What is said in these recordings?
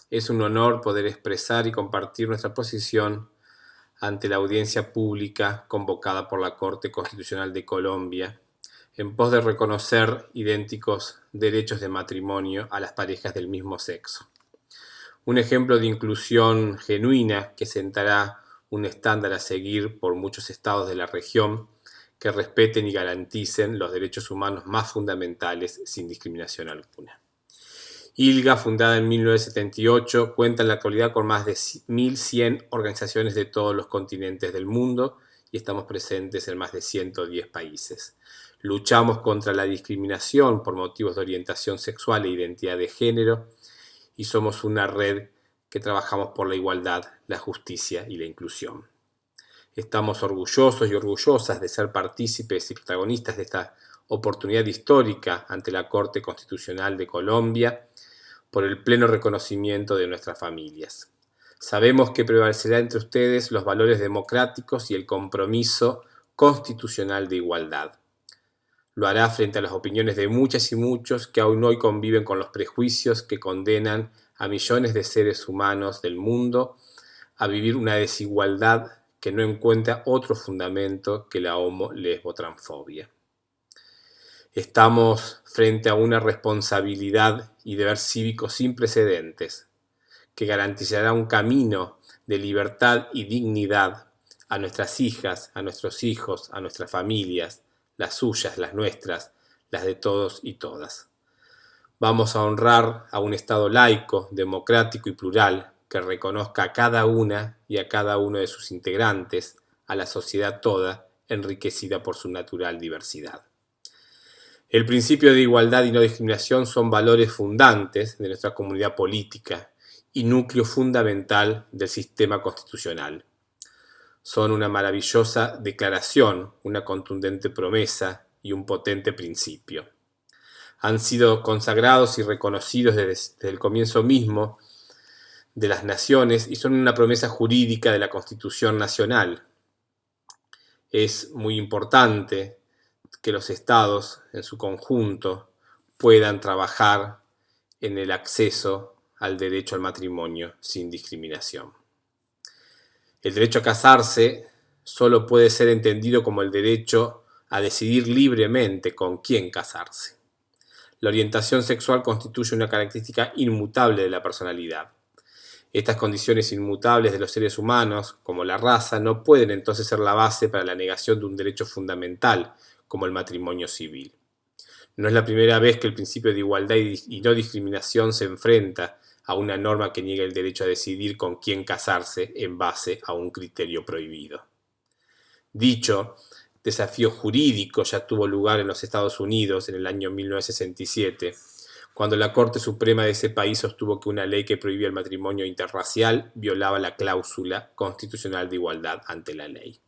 Es un honor poder expresar y compartir nuestra posición ante la audiencia pública convocada por la Corte Constitucional de Colombia en pos de reconocer idénticos derechos de matrimonio a las parejas del mismo sexo. Un ejemplo de inclusión genuina que sentará un estándar a seguir por muchos estados de la región que respeten y garanticen los derechos humanos más fundamentales sin discriminación alguna. ILGA, fundada en 1978, cuenta en la actualidad con más de 1.100 organizaciones de todos los continentes del mundo y estamos presentes en más de 110 países. Luchamos contra la discriminación por motivos de orientación sexual e identidad de género y somos una red que trabajamos por la igualdad, la justicia y la inclusión. Estamos orgullosos y orgullosas de ser partícipes y protagonistas de esta oportunidad histórica ante la Corte Constitucional de Colombia por el pleno reconocimiento de nuestras familias. Sabemos que prevalecerá entre ustedes los valores democráticos y el compromiso constitucional de igualdad. Lo hará frente a las opiniones de muchas y muchos que aún hoy conviven con los prejuicios que condenan a millones de seres humanos del mundo a vivir una desigualdad que no encuentra otro fundamento que la homo-lesbo-transfobia. Estamos frente a una responsabilidad y deber cívico sin precedentes que garantizará un camino de libertad y dignidad a nuestras hijas, a nuestros hijos, a nuestras familias, las suyas, las nuestras, las de todos y todas. Vamos a honrar a un Estado laico, democrático y plural que reconozca a cada una y a cada uno de sus integrantes, a la sociedad toda, enriquecida por su natural diversidad. El principio de igualdad y no discriminación son valores fundantes de nuestra comunidad política y núcleo fundamental del sistema constitucional. Son una maravillosa declaración, una contundente promesa y un potente principio. Han sido consagrados y reconocidos desde el comienzo mismo de las naciones y son una promesa jurídica de la Constitución Nacional. Es muy importante que los estados en su conjunto puedan trabajar en el acceso al derecho al matrimonio sin discriminación. El derecho a casarse solo puede ser entendido como el derecho a decidir libremente con quién casarse. La orientación sexual constituye una característica inmutable de la personalidad. Estas condiciones inmutables de los seres humanos, como la raza, no pueden entonces ser la base para la negación de un derecho fundamental, como el matrimonio civil. No es la primera vez que el principio de igualdad y no discriminación se enfrenta a una norma que niega el derecho a decidir con quién casarse en base a un criterio prohibido. Dicho desafío jurídico ya tuvo lugar en los Estados Unidos en el año 1967, cuando la Corte Suprema de ese país sostuvo que una ley que prohibía el matrimonio interracial violaba la cláusula constitucional de igualdad ante la ley.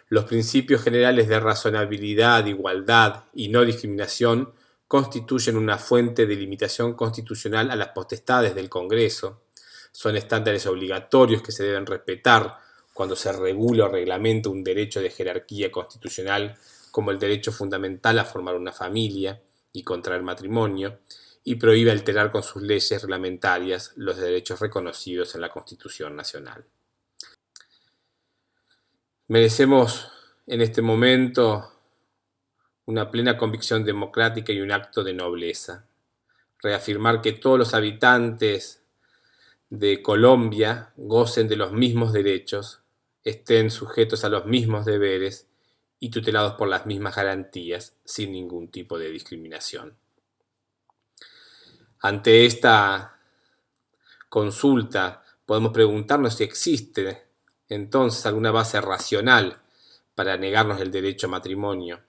Los principios generales de razonabilidad, igualdad y no discriminación constituyen una fuente de limitación constitucional a las potestades del Congreso. Son estándares obligatorios que se deben respetar cuando se regula o reglamenta un derecho de jerarquía constitucional como el derecho fundamental a formar una familia y contraer matrimonio, y prohíbe alterar con sus leyes reglamentarias los derechos reconocidos en la Constitución Nacional. Merecemos en este momento una plena convicción democrática y un acto de nobleza. Reafirmar que todos los habitantes de Colombia gocen de los mismos derechos, estén sujetos a los mismos deberes y tutelados por las mismas garantías, sin ningún tipo de discriminación. Ante esta consulta podemos preguntarnos si existe entonces alguna base racional para negarnos el derecho a matrimonio.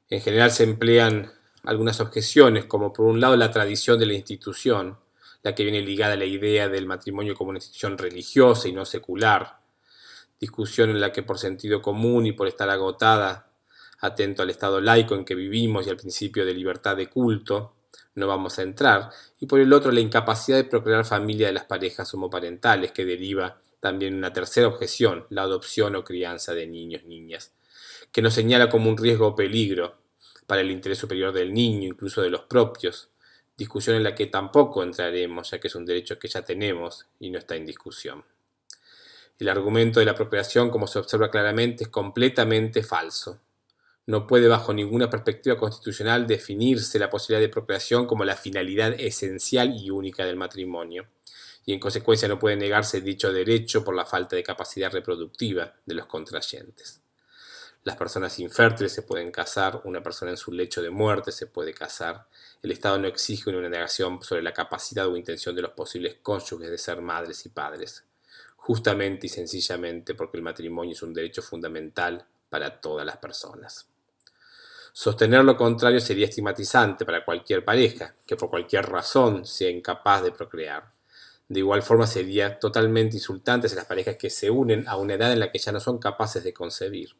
En general se emplean algunas objeciones, como por un lado la tradición de la institución, la que viene ligada a la idea del matrimonio como una institución religiosa y no secular, discusión en la que por sentido común y por estar agotada, atento al estado laico en que vivimos y al principio de libertad de culto, no vamos a entrar, y por el otro la incapacidad de procrear familia de las parejas homoparentales, que deriva también una tercera objeción, la adopción o crianza de niños, niñas, que nos señala como un riesgo o peligro para el interés superior del niño, incluso de los propios, discusión en la que tampoco entraremos, ya que es un derecho que ya tenemos y no está en discusión. El argumento de la procreación, como se observa claramente, es completamente falso. No puede bajo ninguna perspectiva constitucional definirse la posibilidad de procreación como la finalidad esencial y única del matrimonio, y en consecuencia no puede negarse dicho derecho por la falta de capacidad reproductiva de los contrayentes. Las personas infértiles se pueden casar, una persona en su lecho de muerte se puede casar. El Estado no exige una negación sobre la capacidad o intención de los posibles cónyuges de ser madres y padres, justamente y sencillamente porque el matrimonio es un derecho fundamental para todas las personas. Sostener lo contrario sería estigmatizante para cualquier pareja que por cualquier razón sea incapaz de procrear. De igual forma sería totalmente insultante hacia las parejas que se unen a una edad en la que ya no son capaces de concebir.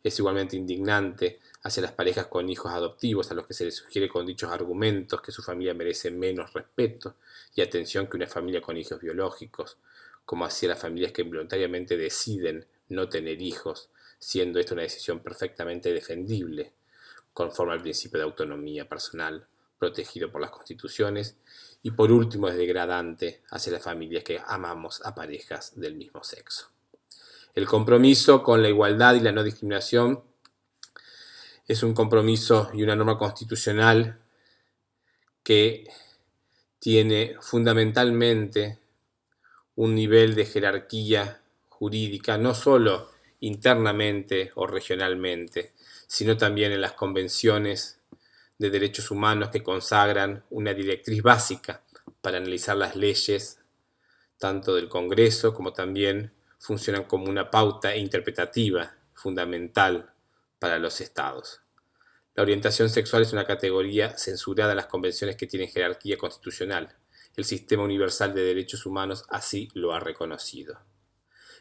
Es igualmente indignante hacia las parejas con hijos adoptivos a los que se les sugiere con dichos argumentos que su familia merece menos respeto y atención que una familia con hijos biológicos, como hacia las familias que voluntariamente deciden no tener hijos, siendo esta una decisión perfectamente defendible, conforme al principio de autonomía personal, protegido por las constituciones, y por último es degradante hacia las familias que amamos a parejas del mismo sexo. El compromiso con la igualdad y la no discriminación es un compromiso y una norma constitucional que tiene fundamentalmente un nivel de jerarquía jurídica, no solo internamente o regionalmente, sino también en las convenciones de derechos humanos que consagran una directriz básica para analizar las leyes, tanto del Congreso como también funcionan como una pauta interpretativa fundamental para los estados. La orientación sexual es una categoría censurada en las convenciones que tienen jerarquía constitucional. El Sistema Universal de Derechos Humanos así lo ha reconocido.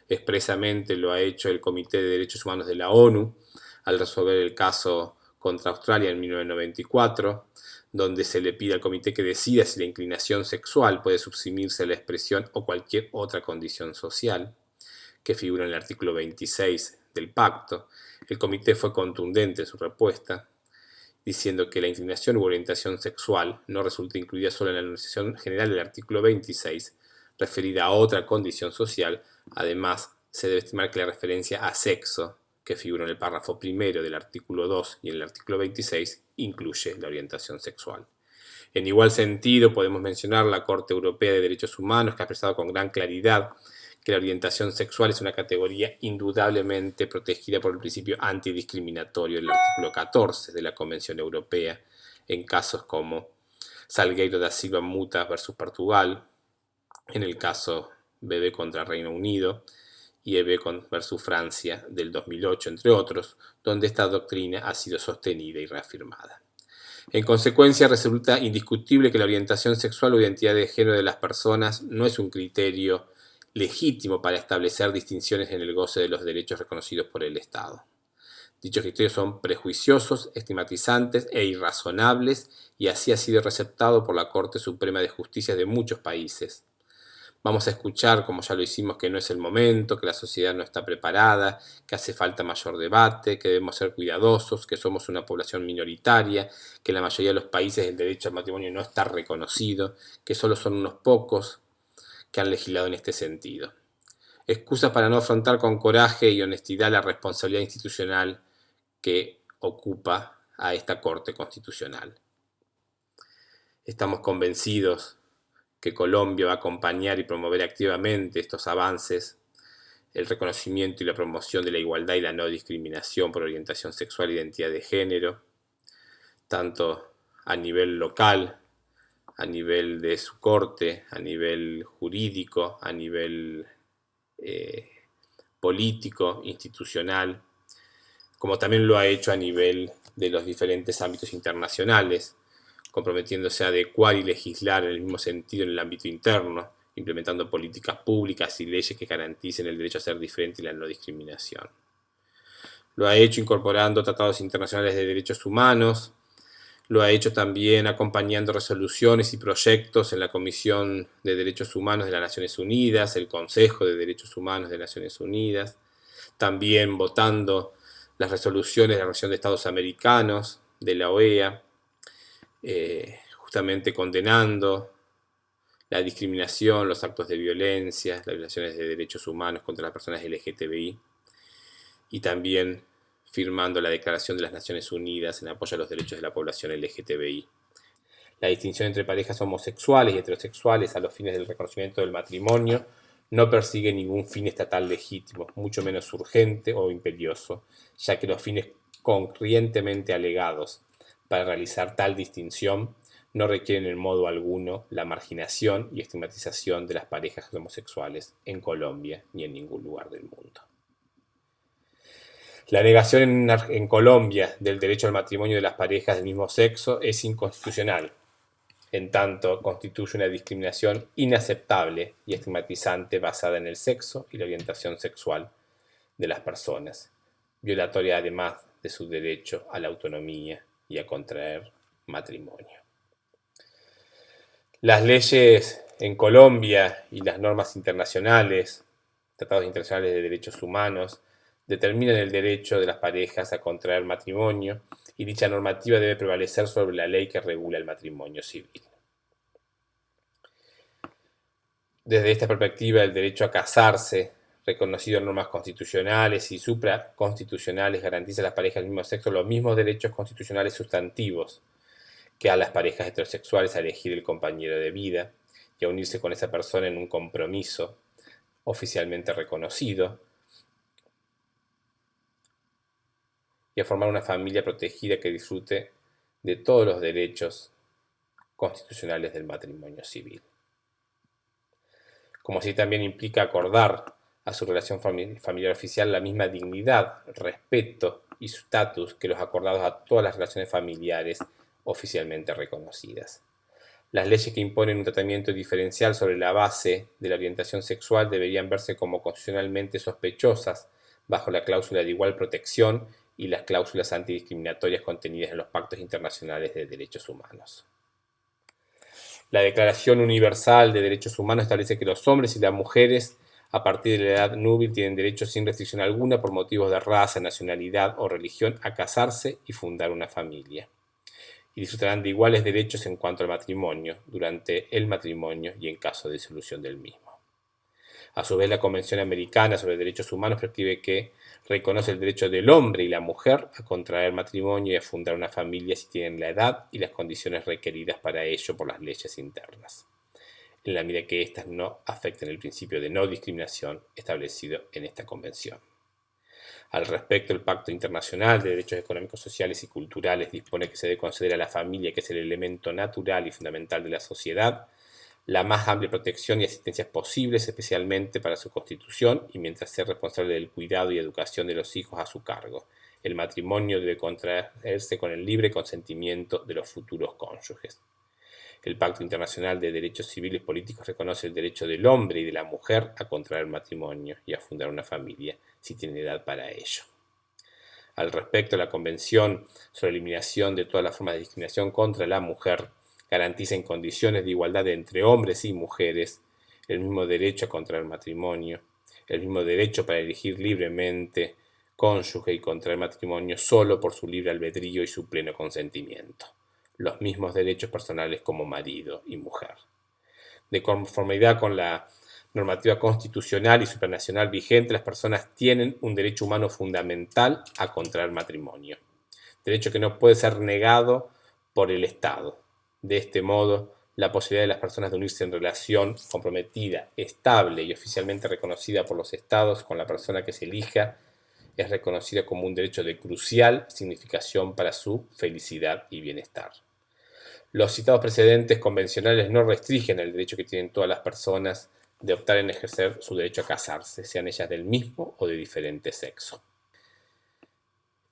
Expresamente lo ha hecho el Comité de Derechos Humanos de la ONU al resolver el caso contra Australia en 1994, donde se le pide al comité que decida si la inclinación sexual puede subsumirse a la expresión o cualquier otra condición social, que figura en el artículo 26 del pacto. El comité fue contundente en su respuesta, diciendo que la inclinación u orientación sexual no resulta incluida solo en la enunciación general del artículo 26, referida a otra condición social. Además, se debe estimar que la referencia a sexo, que figura en el párrafo primero del artículo 2 y en el artículo 26, incluye la orientación sexual. En igual sentido, podemos mencionar la Corte Europea de Derechos Humanos, que ha expresado con gran claridad que la orientación sexual es una categoría indudablemente protegida por el principio antidiscriminatorio del artículo 14 de la Convención Europea, en casos como Salgueiro da Silva Muta versus Portugal, en el caso BB contra Reino Unido y EB versus Francia del 2008, entre otros, donde esta doctrina ha sido sostenida y reafirmada. En consecuencia, resulta indiscutible que la orientación sexual o identidad de género de las personas no es un criterio legítimo para establecer distinciones en el goce de los derechos reconocidos por el Estado. Dichos criterios son prejuiciosos, estigmatizantes e irrazonables, y así ha sido receptado por la Corte Suprema de Justicia de muchos países. Vamos a escuchar, como ya lo hicimos, que no es el momento, que la sociedad no está preparada, que hace falta mayor debate, que debemos ser cuidadosos, que somos una población minoritaria, que en la mayoría de los países el derecho al matrimonio no está reconocido, que solo son unos pocos que han legislado en este sentido. Excusas para no afrontar con coraje y honestidad la responsabilidad institucional que ocupa a esta Corte Constitucional. Estamos convencidos que Colombia va a acompañar y promover activamente estos avances, el reconocimiento y la promoción de la igualdad y la no discriminación por orientación sexual e identidad de género, tanto a nivel local, a nivel de su corte, a nivel jurídico, a nivel político, institucional, como también lo ha hecho a nivel de los diferentes ámbitos internacionales, comprometiéndose a adecuar y legislar en el mismo sentido en el ámbito interno, implementando políticas públicas y leyes que garanticen el derecho a ser diferente y la no discriminación. Lo ha hecho incorporando tratados internacionales de derechos humanos, lo ha hecho también acompañando resoluciones y proyectos en la Comisión de Derechos Humanos de las Naciones Unidas, el Consejo de Derechos Humanos de las Naciones Unidas, también votando las resoluciones de la Organización de Estados Americanos, de la OEA, justamente condenando la discriminación, los actos de violencia, las violaciones de derechos humanos contra las personas LGTBI, y también firmando la Declaración de las Naciones Unidas en apoyo a los derechos de la población LGTBI. La distinción entre parejas homosexuales y heterosexuales a los fines del reconocimiento del matrimonio no persigue ningún fin estatal legítimo, mucho menos urgente o imperioso, ya que los fines corrientemente alegados para realizar tal distinción no requieren en modo alguno la marginación y estigmatización de las parejas homosexuales en Colombia ni en ningún lugar del mundo. La negación en Colombia del derecho al matrimonio de las parejas del mismo sexo es inconstitucional, en tanto constituye una discriminación inaceptable y estigmatizante basada en el sexo y la orientación sexual de las personas, violatoria además de su derecho a la autonomía y a contraer matrimonio. Las leyes en Colombia y las normas internacionales, tratados internacionales de derechos humanos, determinan el derecho de las parejas a contraer matrimonio y dicha normativa debe prevalecer sobre la ley que regula el matrimonio civil. Desde esta perspectiva, el derecho a casarse, reconocido en normas constitucionales y supraconstitucionales, garantiza a las parejas del mismo sexo los mismos derechos constitucionales sustantivos que a las parejas heterosexuales a elegir el compañero de vida y a unirse con esa persona en un compromiso oficialmente reconocido y a formar una familia protegida que disfrute de todos los derechos constitucionales del matrimonio civil. Como así también implica acordar a su relación familiar oficial la misma dignidad, respeto y su estatus que los acordados a todas las relaciones familiares oficialmente reconocidas. Las leyes que imponen un tratamiento diferencial sobre la base de la orientación sexual deberían verse como constitucionalmente sospechosas bajo la cláusula de igual protección y las cláusulas antidiscriminatorias contenidas en los pactos internacionales de derechos humanos. La Declaración Universal de Derechos Humanos establece que los hombres y las mujeres a partir de la edad núbil tienen derecho sin restricción alguna por motivos de raza, nacionalidad o religión a casarse y fundar una familia. Y disfrutarán de iguales derechos en cuanto al matrimonio, durante el matrimonio y en caso de disolución del mismo. A su vez, la Convención Americana sobre Derechos Humanos prescribe que reconoce el derecho del hombre y la mujer a contraer matrimonio y a fundar una familia si tienen la edad y las condiciones requeridas para ello por las leyes internas, en la medida que éstas no afecten el principio de no discriminación establecido en esta convención. Al respecto, el Pacto Internacional de Derechos Económicos, Sociales y Culturales dispone que se debe conceder a la familia, que es el elemento natural y fundamental de la sociedad, la más amplia protección y asistencia posibles, especialmente para su constitución y mientras sea responsable del cuidado y educación de los hijos a su cargo. El matrimonio debe contraerse con el libre consentimiento de los futuros cónyuges. El Pacto Internacional de Derechos Civiles y Políticos reconoce el derecho del hombre y de la mujer a contraer matrimonio y a fundar una familia, si tienen edad para ello. Al respecto, la Convención sobre la Eliminación de todas las formas de discriminación contra la mujer garantiza en condiciones de igualdad entre hombres y mujeres el mismo derecho a contraer matrimonio, el mismo derecho para elegir libremente cónyuge y contraer matrimonio solo por su libre albedrío y su pleno consentimiento, los mismos derechos personales como marido y mujer. De conformidad con la normativa constitucional y supranacional vigente, las personas tienen un derecho humano fundamental a contraer matrimonio, derecho que no puede ser negado por el Estado. De este modo, la posibilidad de las personas de unirse en relación comprometida, estable y oficialmente reconocida por los estados con la persona que se elija es reconocida como un derecho de crucial significación para su felicidad y bienestar. Los citados precedentes convencionales no restringen el derecho que tienen todas las personas de optar en ejercer su derecho a casarse, sean ellas del mismo o de diferente sexo.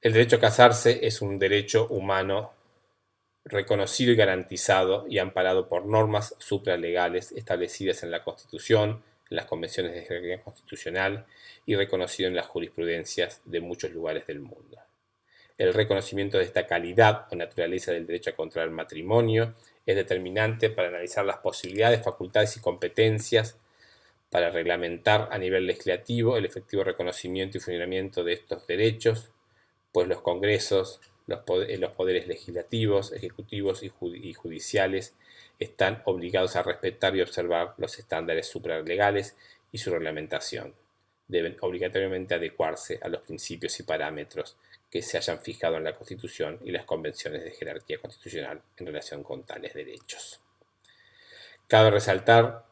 El derecho a casarse es un derecho humano reconocido y garantizado y amparado por normas supralegales establecidas en la Constitución, en las convenciones de jerarquía constitucional y reconocido en las jurisprudencias de muchos lugares del mundo. El reconocimiento de esta calidad o naturaleza del derecho a contraer matrimonio es determinante para analizar las posibilidades, facultades y competencias para reglamentar a nivel legislativo el efectivo reconocimiento y funcionamiento de estos derechos, pues los congresos los poderes legislativos, ejecutivos y judiciales están obligados a respetar y observar los estándares suprarlegales y su reglamentación. Deben obligatoriamente adecuarse a los principios y parámetros que se hayan fijado en la Constitución y las convenciones de jerarquía constitucional en relación con tales derechos. Cabe resaltar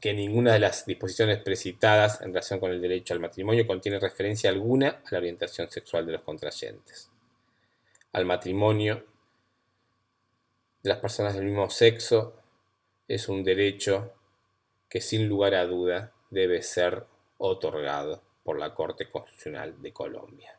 que ninguna de las disposiciones precitadas en relación con el derecho al matrimonio contiene referencia alguna a la orientación sexual de los contrayentes. Al matrimonio de las personas del mismo sexo es un derecho que sin lugar a duda debe ser otorgado por la Corte Constitucional de Colombia.